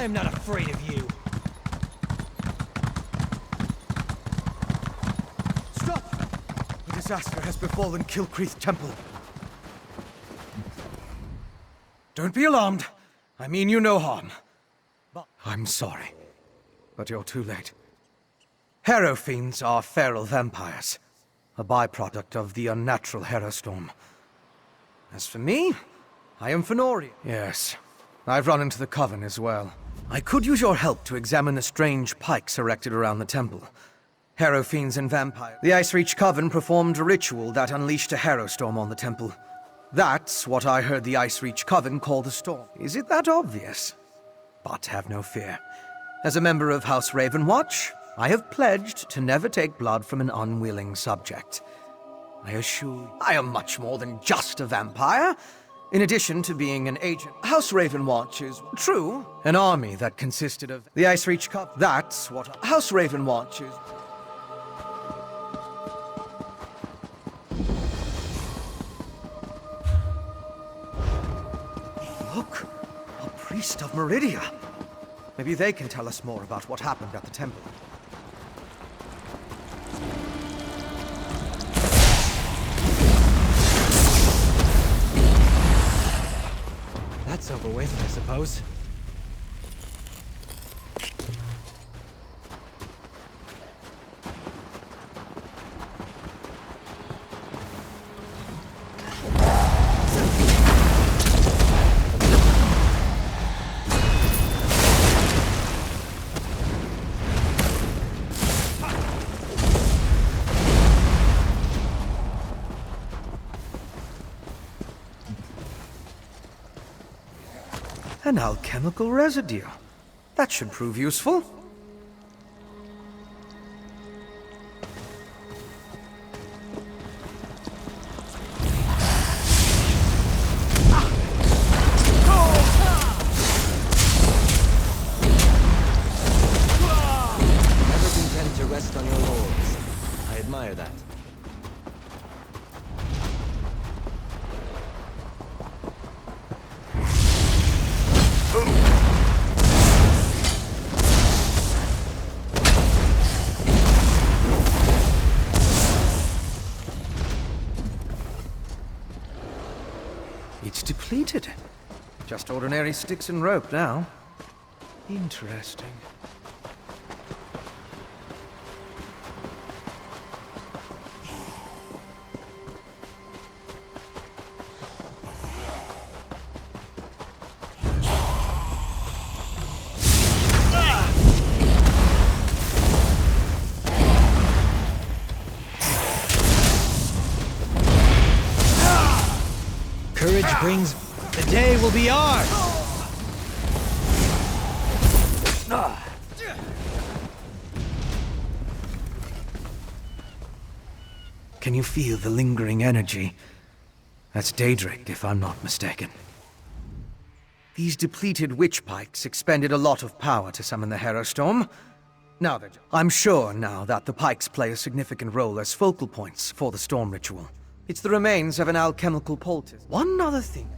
am not afraid of you. Stop! A disaster has befallen Kilcreath Temple. Don't be alarmed. I mean you no harm. I'm sorry, but you're too late. Harrow fiends are feral vampires, a byproduct of the unnatural Harrow storm. As for me, I am Fenorian. Yes, I've run into the Coven as well. I could use your help to examine the strange pikes erected around the temple. Harrow fiends and vampires. The Icereach Coven performed a ritual that unleashed a Harrow storm on the temple. That's what I heard the Icereach Coven call the storm. Is it that obvious? But have no fear. As a member of House Ravenwatch, I have pledged to never take blood from an unwilling subject. I assure you, I am much more than just a vampire. In addition to being an agent, House Ravenwatch is, true, an army that consisted of the Icereach Coven. That's what House Ravenwatch is. Look, a priest of Meridia. Maybe they can tell us more about what happened at the temple. That's over with, I suppose. An alchemical residue. That should prove useful. Never content to rest on your laurels. I admire that. It's depleted. Just ordinary sticks and rope now. Interesting. Courage brings... The day will be ours! Can you feel the lingering energy? That's Daedric, if I'm not mistaken. These depleted witch pikes expended a lot of power to summon the Harrow Storm. I'm sure now that the pikes play a significant role as focal points for the storm ritual. It's the remains of an alchemical poultice. One other thing.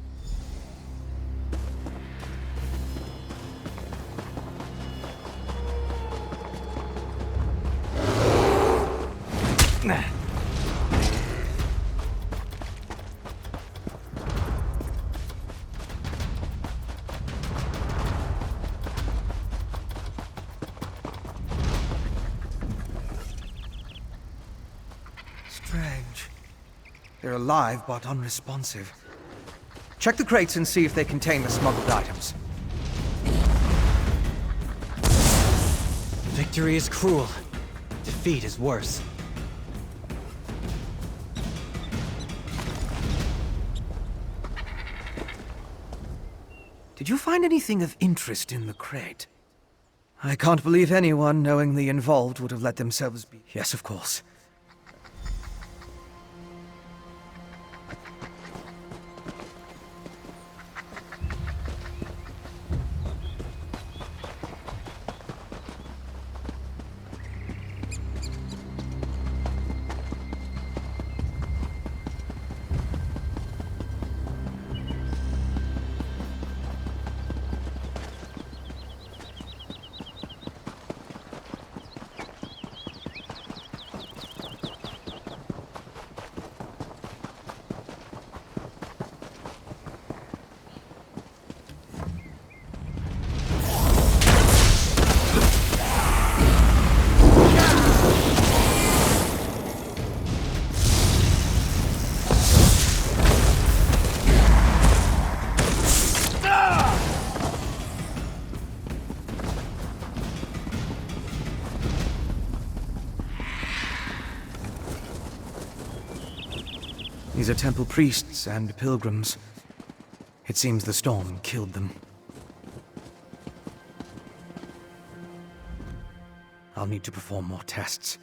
Strange. They're alive, but unresponsive. Check the crates and see if they contain the smuggled items. Victory is cruel. Defeat is worse. Did you find anything of interest in the crate? I can't believe anyone knowingly involved would have let themselves be... Yes, of course. These are temple priests and pilgrims. It seems the storm killed them. I'll need to perform more tests.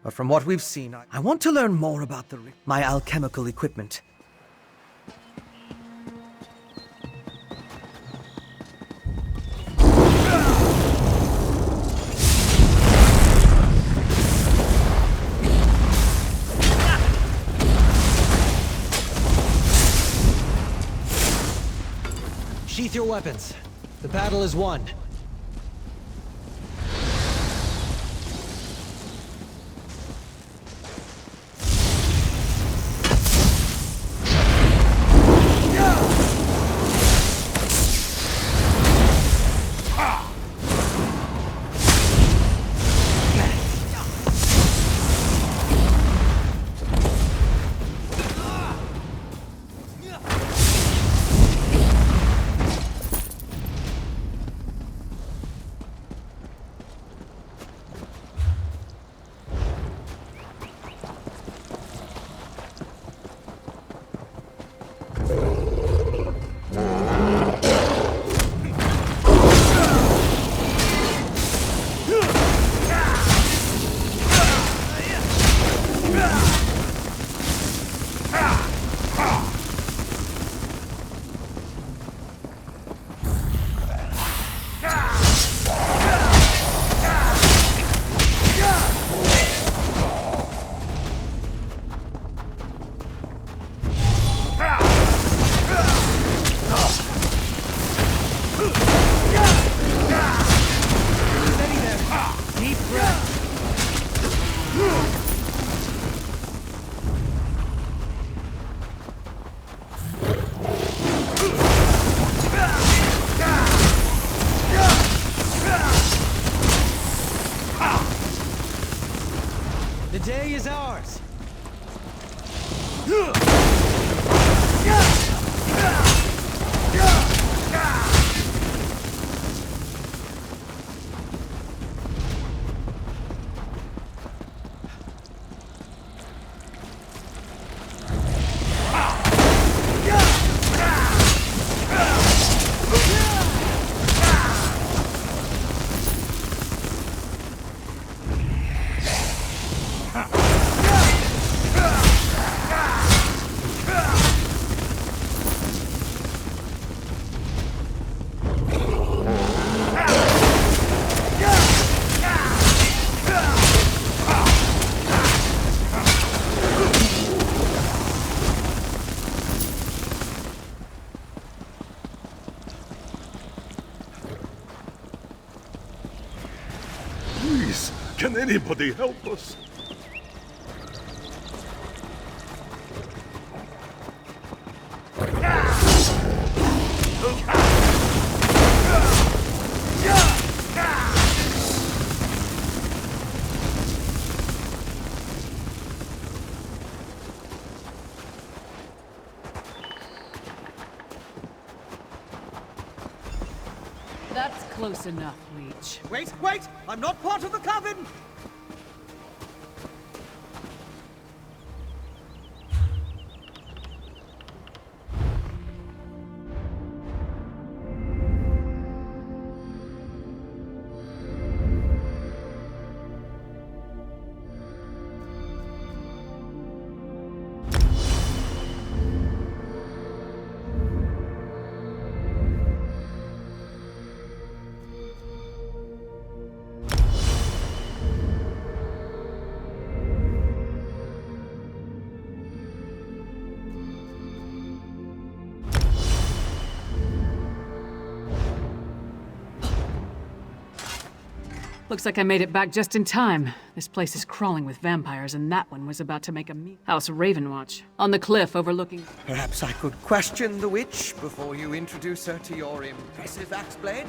But from what we've seen, I want to learn more about my alchemical equipment. Sheath your weapons. The battle is won. The day is ours. Please, can anybody help us? That's close enough, Leech. Wait, wait! I'm not part of the coven! Looks like I made it back just in time. This place is crawling with vampires, and that one was about to make a meal. House Ravenwatch, on the cliff overlooking... Perhaps I could question the witch before you introduce her to your impressive axe blade?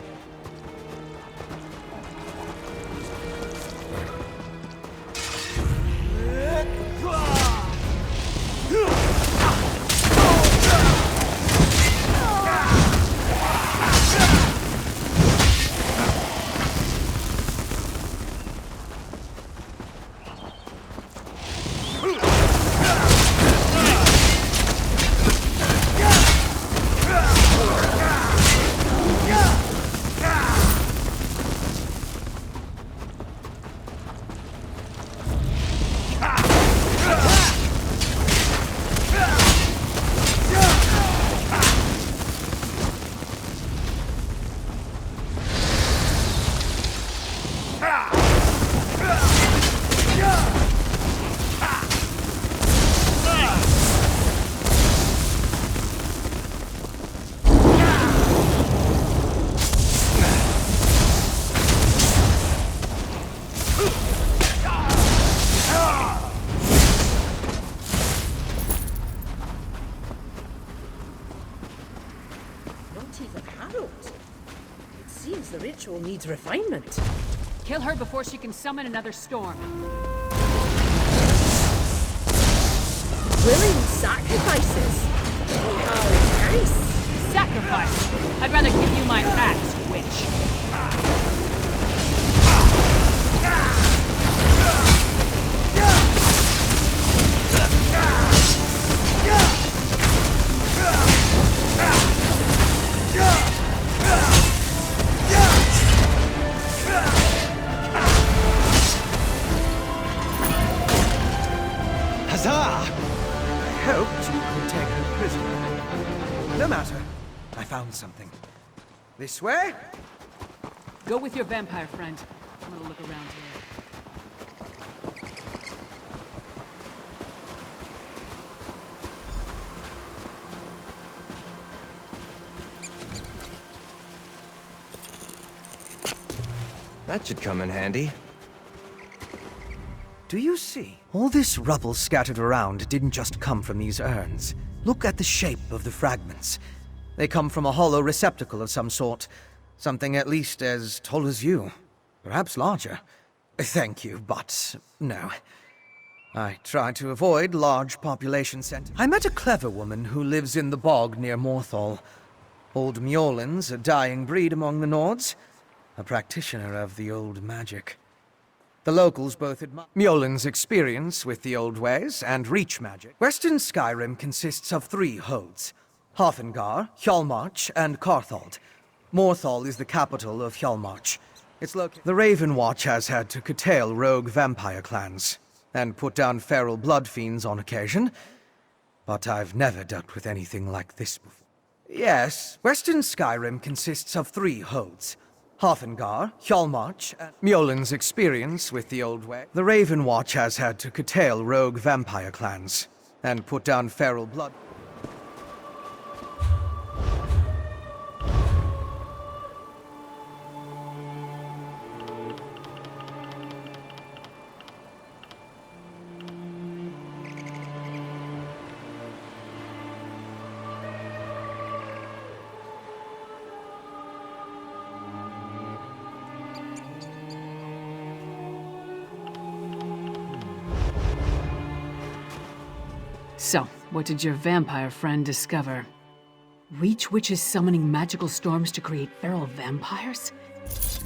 The ritual needs refinement. Kill her before she can summon another storm. Willing sacrifices. Oh, nice. Sacrifice! I'd rather give you my axe, witch. Huzzah! I hoped you could take her prisoner. No matter. I found something. This way? Go with your vampire friend. I'm gonna look around here. That should come in handy. Do you see? All this rubble scattered around didn't just come from these urns. Look at the shape of the fragments. They come from a hollow receptacle of some sort. Something at least as tall as you. Perhaps larger. Thank you, but no. I try to avoid large population centers. I met a clever woman who lives in the bog near Morthal. Old Mjolnir's a dying breed among the Nords. A practitioner of the old magic. The locals both admire Mjolnir's experience with the old ways and reach magic. Western Skyrim consists of 3 holds. Hafengar, Hjalmarch, and Carthald. Morthal is the capital of Hjalmarch. It's located. The Raven Watch has had to curtail rogue vampire clans, and put down feral blood fiends on occasion. But I've never dealt with anything like this before. Yes, Western Skyrim consists of 3 holds. Hafengar, Hjalmarch, and Mjolnir's experience with the old way. The Raven Watch has had to curtail rogue vampire clans, and put down feral blood. So, what did your vampire friend discover? Reach witches summoning magical storms to create feral vampires?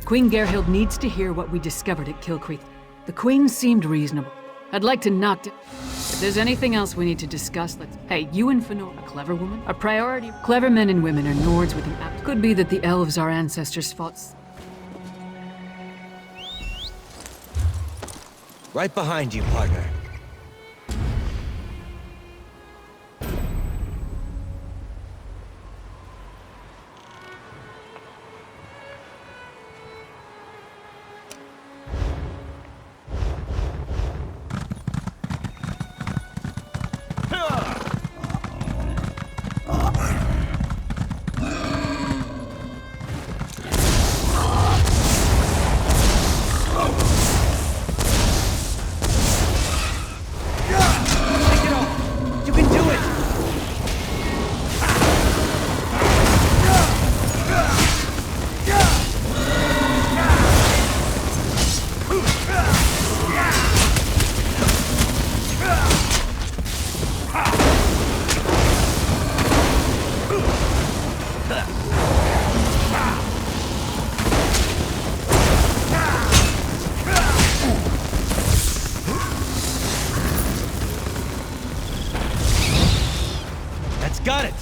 Queen Gerhild needs to hear what we discovered at Kill Creek. The Queen seemed reasonable. I'd like to knock it. If there's anything else we need to discuss, let's... Hey, you and Fëanor, a clever woman? A priority? Clever men and women are Nords with an apt... Could be that the elves our ancestors fought... Right behind you, partner. Got it!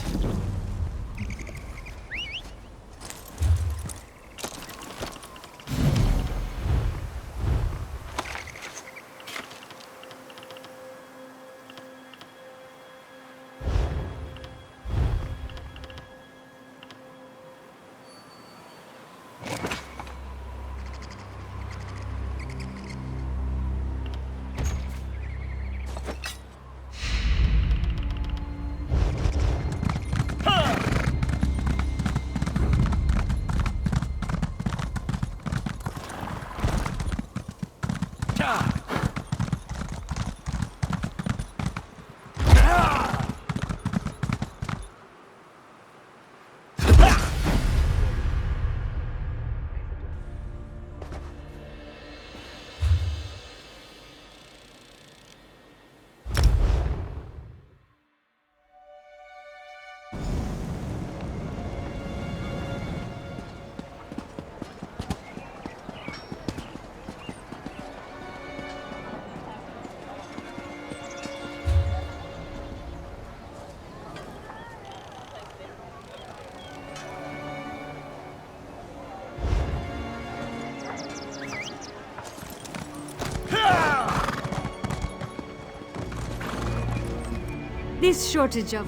This shortage of...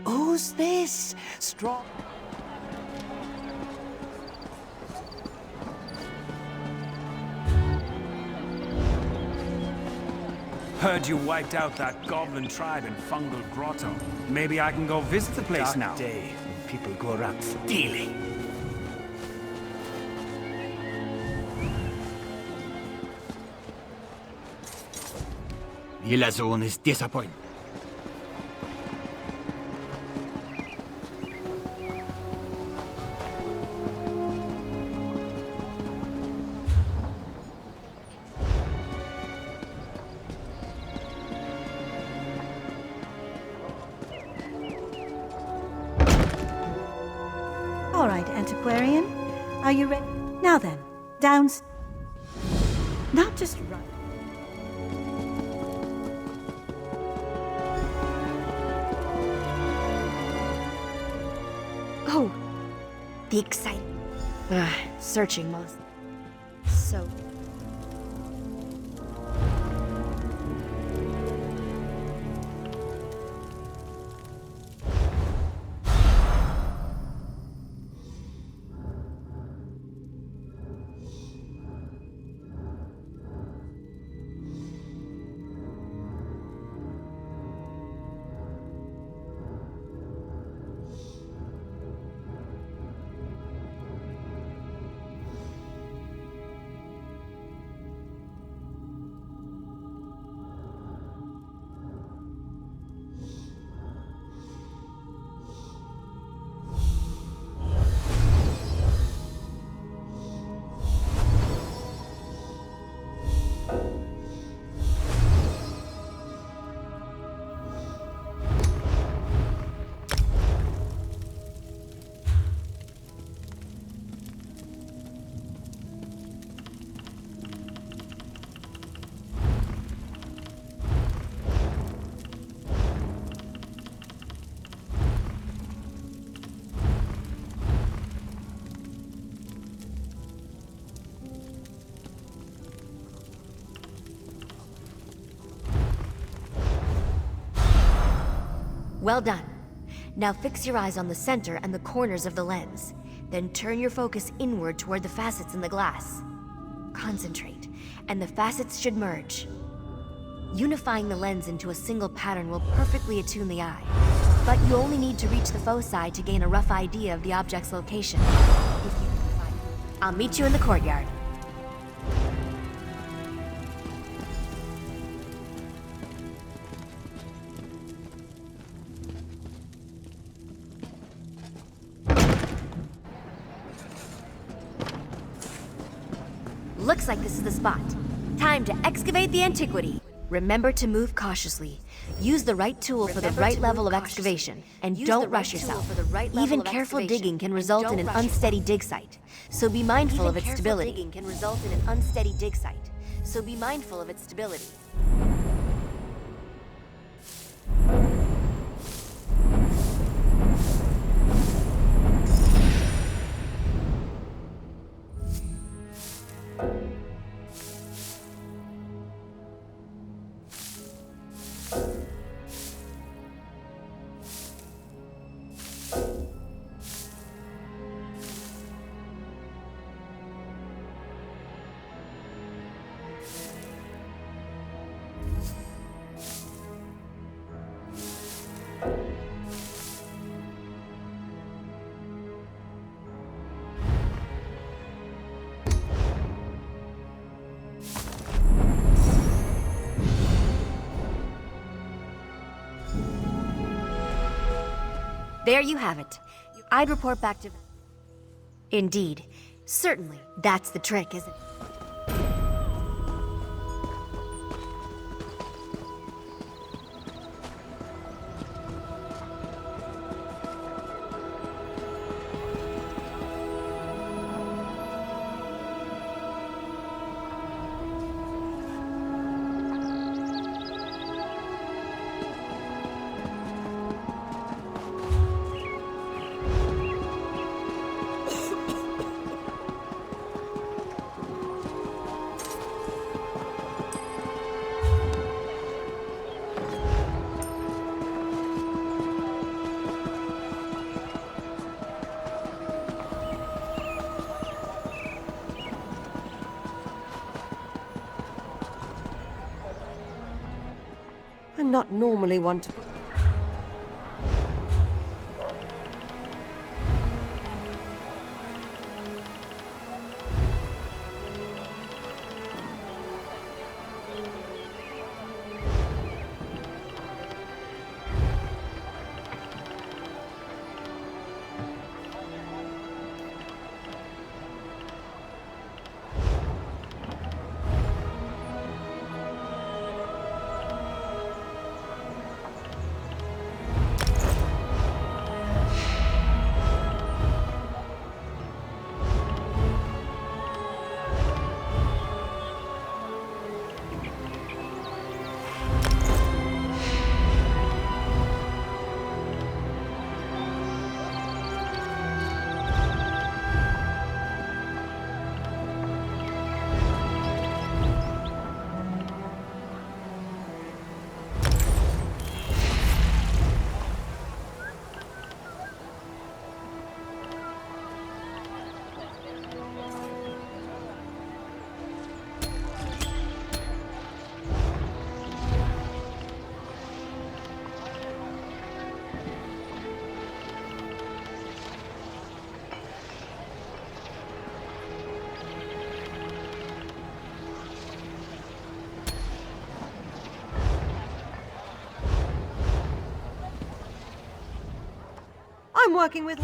Who's this? Strong. Heard you wiped out that goblin tribe in Fungal Grotto. Maybe I can go visit the place now. Day when people go around stealing. Villa Zone is disappointed. All right, antiquarian. Are you ready? Now then, Not just run. Oh, the exciting. Searching most. So. Well done. Now fix your eyes on the center and the corners of the lens. Then turn your focus inward toward the facets in the glass. Concentrate, and the facets should merge. Unifying the lens into a single pattern will perfectly attune the eye. But you only need to reach the foci to gain a rough idea of the object's location. If you can find it. I'll meet you in the courtyard. Looks like this is the spot. Time to excavate the antiquity. Remember to move cautiously. Use the right tool for the right level of excavation, and don't rush yourself. Even careful digging can result in an unsteady dig site, so be mindful of its stability. So be mindful of its stability. There you have it. I'd report back to... Indeed. Certainly. That's the trick, isn't it? I'm not normally one to... I'm working with...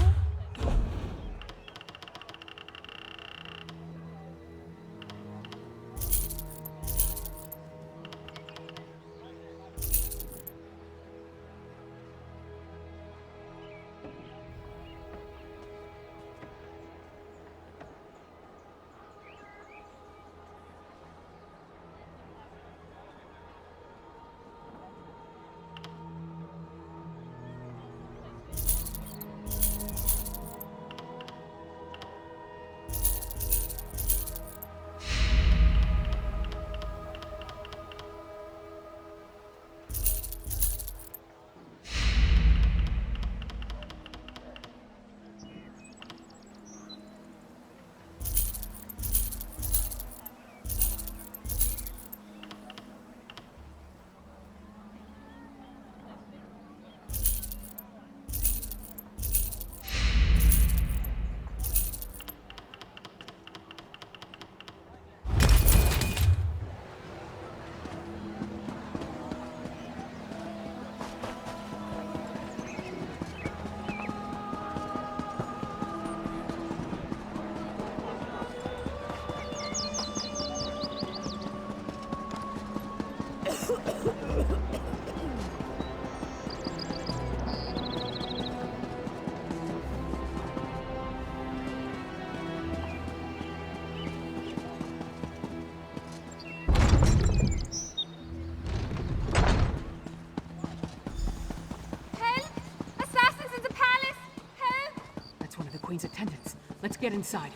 Queen's attendants. Let's get inside.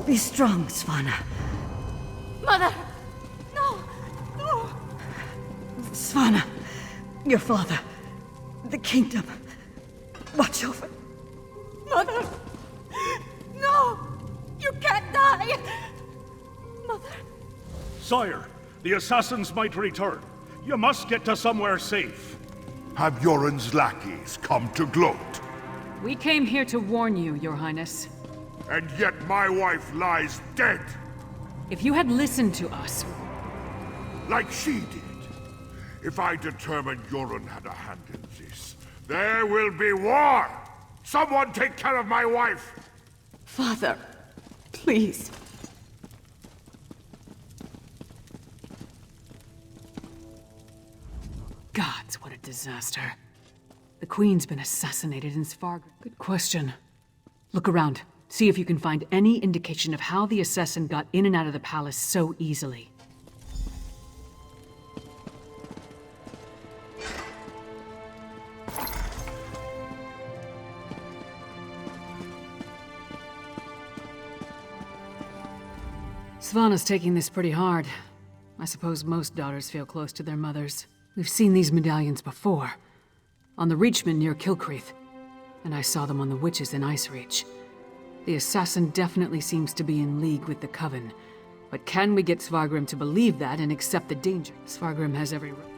Be strong, Svanna. Mother! No! No! Svanna, your father, the kingdom. Watch over. Mother! No! You can't die! Mother! Sire, the assassins might return. You must get to somewhere safe. Have Yoren's lackeys come to gloat? We came here to warn you, Your Highness. And yet my wife lies dead, If you had listened to us, like she did. If I determine Yoren had a hand in this, there will be war! Someone take care of my wife! Father, please. gods, what a disaster. The Queen's been assassinated in Svarg. Good question. Look around. See if you can find any indication of how the assassin got in and out of the palace so easily. Svanna's taking this pretty hard. I suppose most daughters feel close to their mothers. We've seen these medallions before. On the Reachman near Kilcreath. and I saw them on the witches in Ice Reach. The assassin definitely seems to be in league with the Coven. But can we get Svargrim to believe that and accept the danger? Svargrim has every right.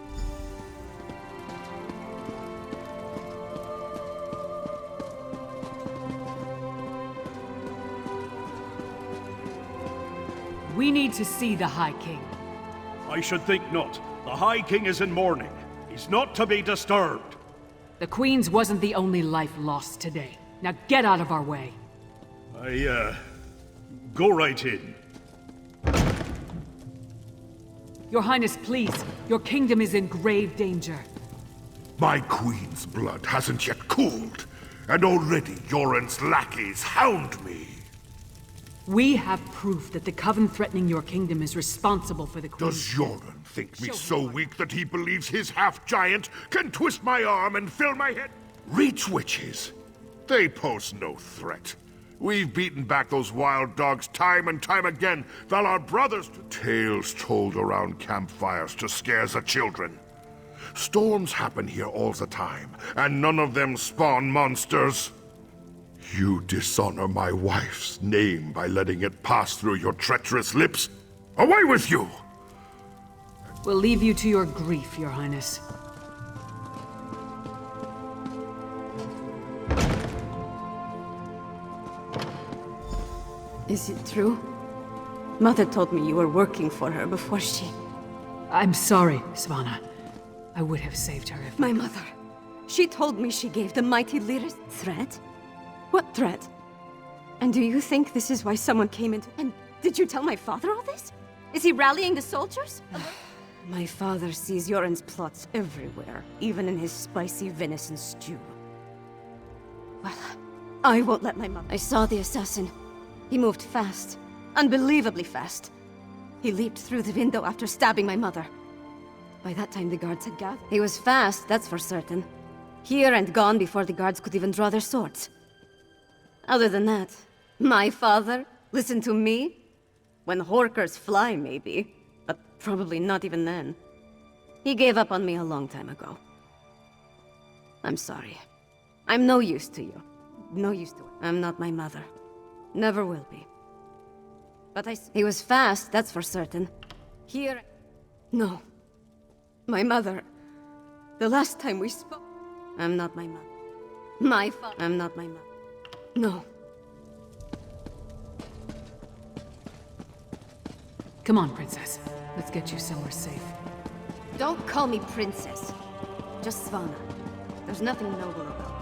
We need to see the High King. I should think not. The High King is in mourning. He's not to be disturbed. The Queen's wasn't the only life lost today. Now get out of our way. Go right in. Your Highness, please. Your kingdom is in grave danger. My queen's blood hasn't yet cooled, and already Yoren's lackeys hound me. We have proof that the Coven threatening your kingdom is responsible for the Queen. Does Yoren think me so weak that he believes his half-giant can twist my arm and fill my head? Reach witches. They pose no threat. We've beaten back those wild dogs time and time again, while our brothers... Tales told around campfires to scare the children. Storms happen here all the time, and none of them spawn monsters. You dishonor my wife's name by letting it pass through your treacherous lips. Away with you! We'll leave you to your grief, Your Highness. Is it true? Mother told me you were working for her before she... I'm sorry, Svanna. I would have saved her if... My mother. She told me she gave the mighty leaders... Threat? What threat? And do you think this is why someone came into... And did you tell my father all this? Is he rallying the soldiers? My father sees Yoren's plots everywhere, even in his spicy venison stew. Well, I won't let my mother... I saw the assassin. He moved fast. Unbelievably fast. He leaped through the window after stabbing my mother. By that time, the guards had gathered. He was fast, that's for certain. Here and gone before the guards could even draw their swords. Other than that, my father listened to me? When horkers fly, maybe. But probably not even then. He gave up on me a long time ago. I'm sorry. I'm no use to you. No use to it. I'm not my mother. Never will be. But he was fast, that's for certain. Here... No. My mother... The last time we spoke... I'm not my mother. My father... I'm not my mother. No. Come on, Princess. Let's get you somewhere safe. Don't call me Princess. Just Svanna. There's nothing noble about me.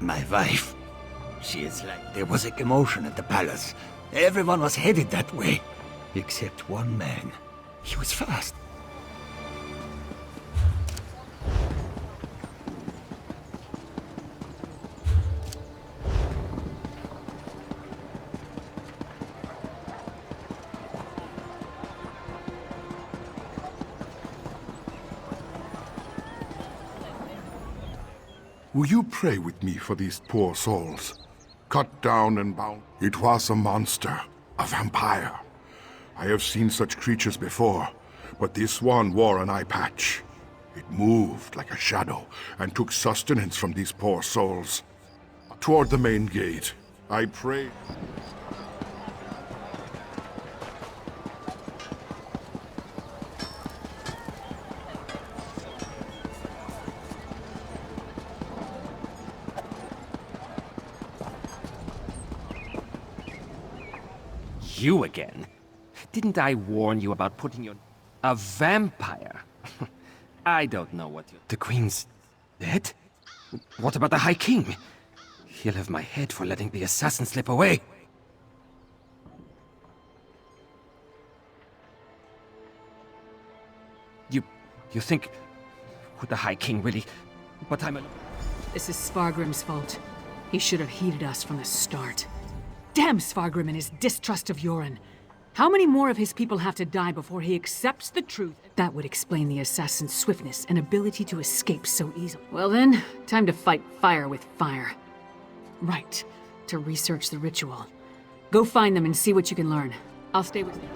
My wife. She is like... There was a commotion at the palace. Everyone was headed that way. Except one man. He was fast. Will you pray with me for these poor souls? Cut down and bound. It was a monster, a vampire. I have seen such creatures before, but this one wore an eye patch. It moved like a shadow and took sustenance from these poor souls. Toward the main gate, I prayed. You again? Didn't I warn you about putting your... A vampire? I don't know what you... The Queen's dead? What about the High King? He'll have my head for letting the assassin slip away. You think... Would the High King really... But I'm a... This is Svargrim's fault. He should have heeded us from the start. Damn Svargrim and his distrust of Yoren. How many more of his people have to die before he accepts the truth? That would explain the assassin's swiftness and ability to escape so easily. Well then, time to fight fire with fire. Right, to research the ritual. Go find them and see what you can learn. I'll stay with you.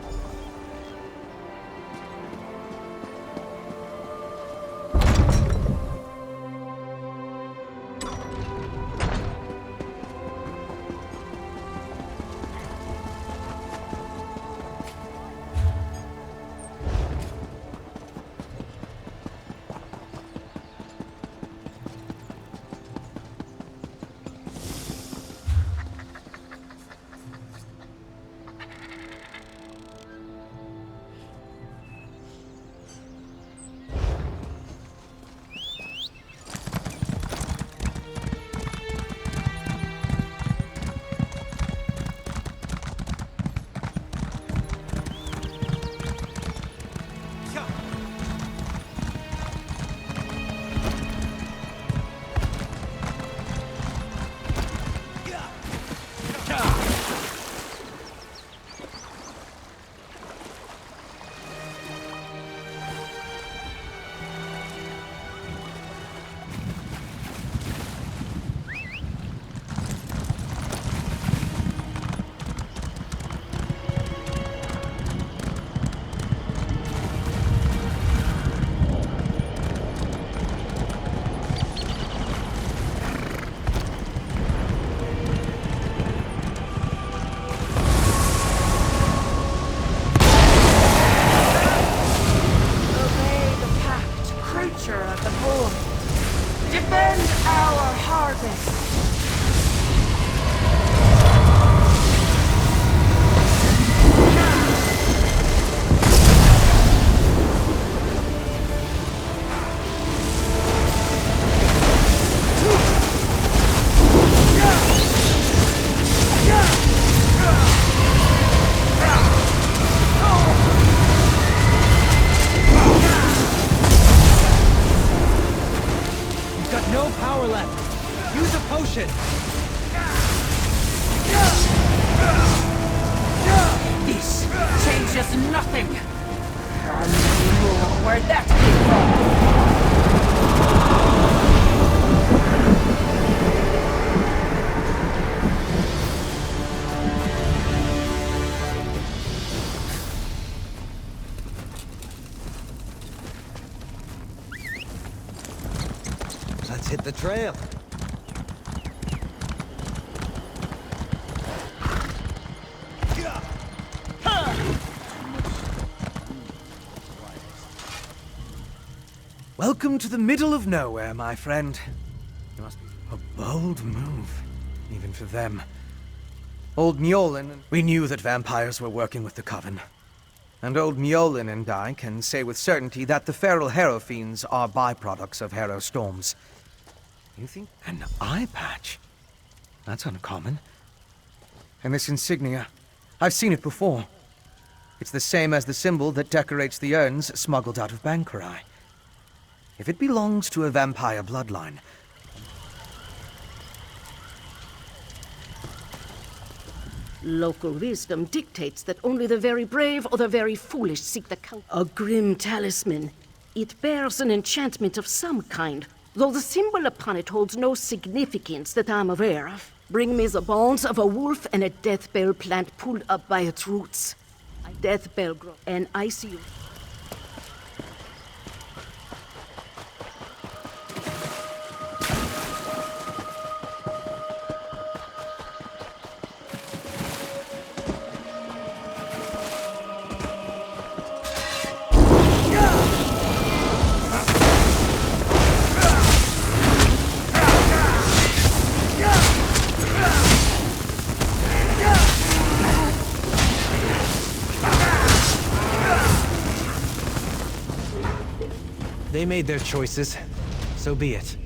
This changes nothing. Where that came from? Let's hit the trail. Welcome to the middle of nowhere, my friend. It must be a bold move, even for them. Old Mjolnir, we knew that vampires were working with the Coven. And old Mjolnir and I can say with certainty that the feral Harrow Fiends are byproducts of Harrow Storms. You think? An eye patch? That's uncommon. And this insignia, I've seen it before. It's the same as the symbol that decorates the urns smuggled out of Bankarai. If it belongs to a vampire bloodline... Local wisdom dictates that only the very brave or the very foolish seek the count. A grim talisman. It bears an enchantment of some kind, though the symbol upon it holds no significance that I'm aware of. Bring me the bones of a wolf and a death bell plant pulled up by its roots. A death bell grows, and I see you. They made their choices. So be it.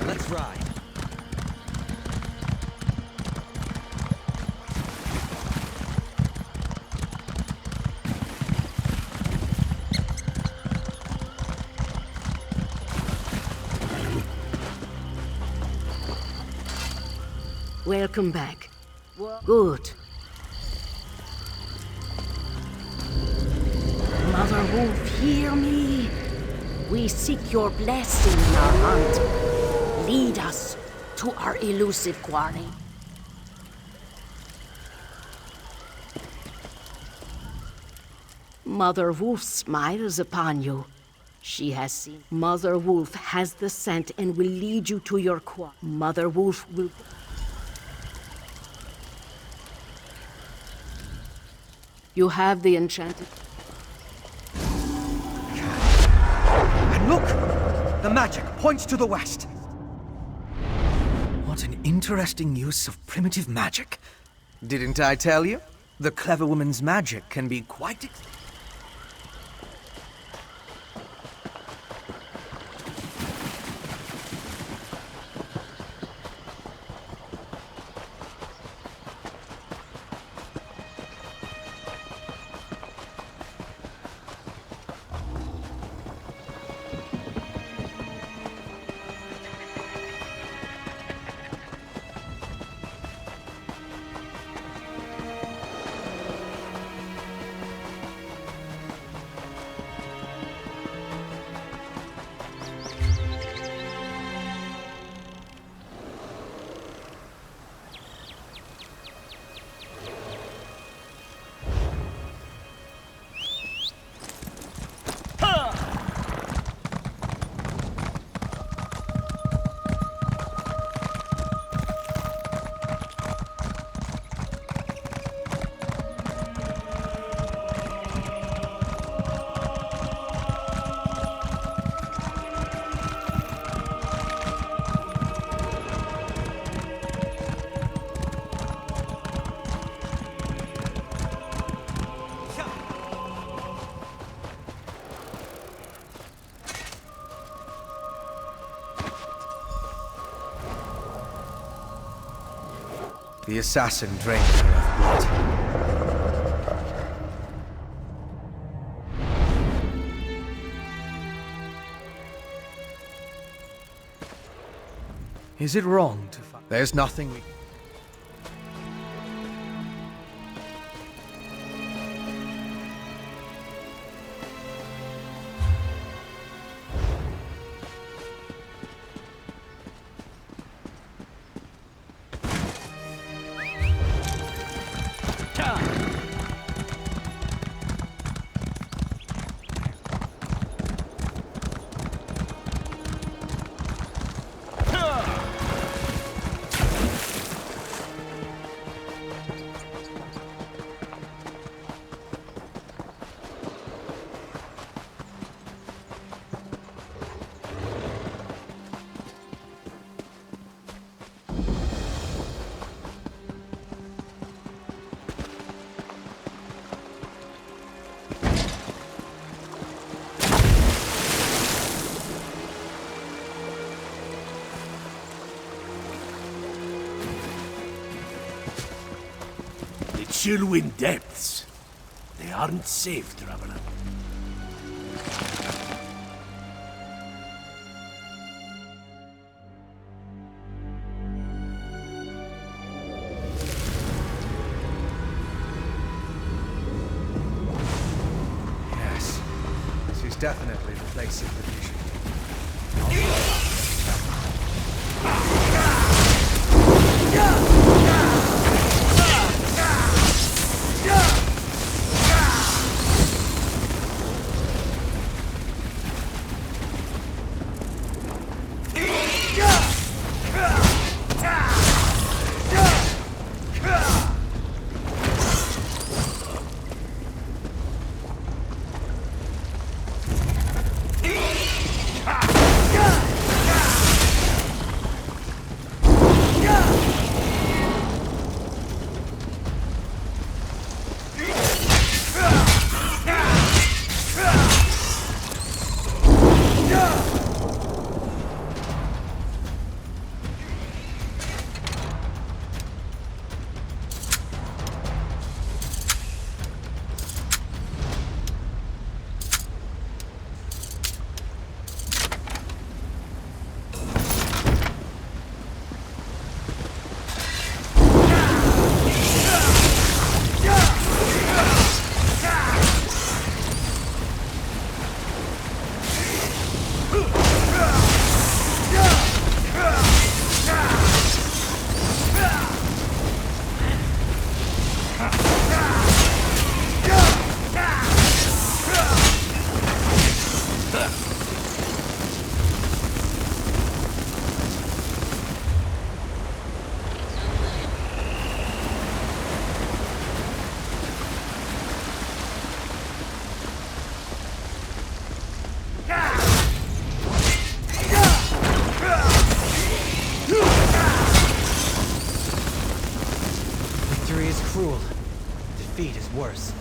Let's ride. Welcome back. Good. Mother Wolf, hear me. We seek your blessing in our hunt. Lead us to our elusive quarry. Mother Wolf smiles upon you. She has seen. Mother Wolf has the scent and will lead you to your quarry. Mother Wolf will... You have the enchanted... And look! The magic points to the west. What an interesting use of primitive magic. Didn't I tell you? The clever woman's magic can be quite... The assassin drained her of blood. Is it wrong to fight? There's nothing we... Chillwind depths. They aren't safe, traveler. Yes, this is definitely the place of the vision. worse.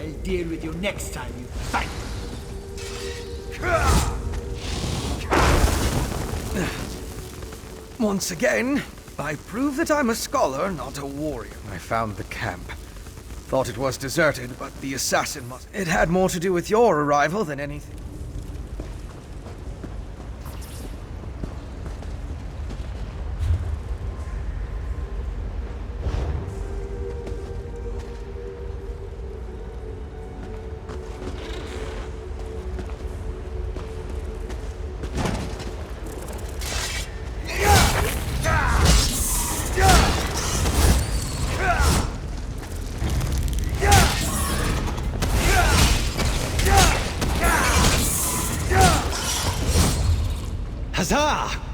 I'll deal with you next time you fight. Once again, I prove that I'm a scholar, not a warrior. I found the camp. Thought it was deserted, but the assassin must... It had more to do with your arrival than anything. Huzzah!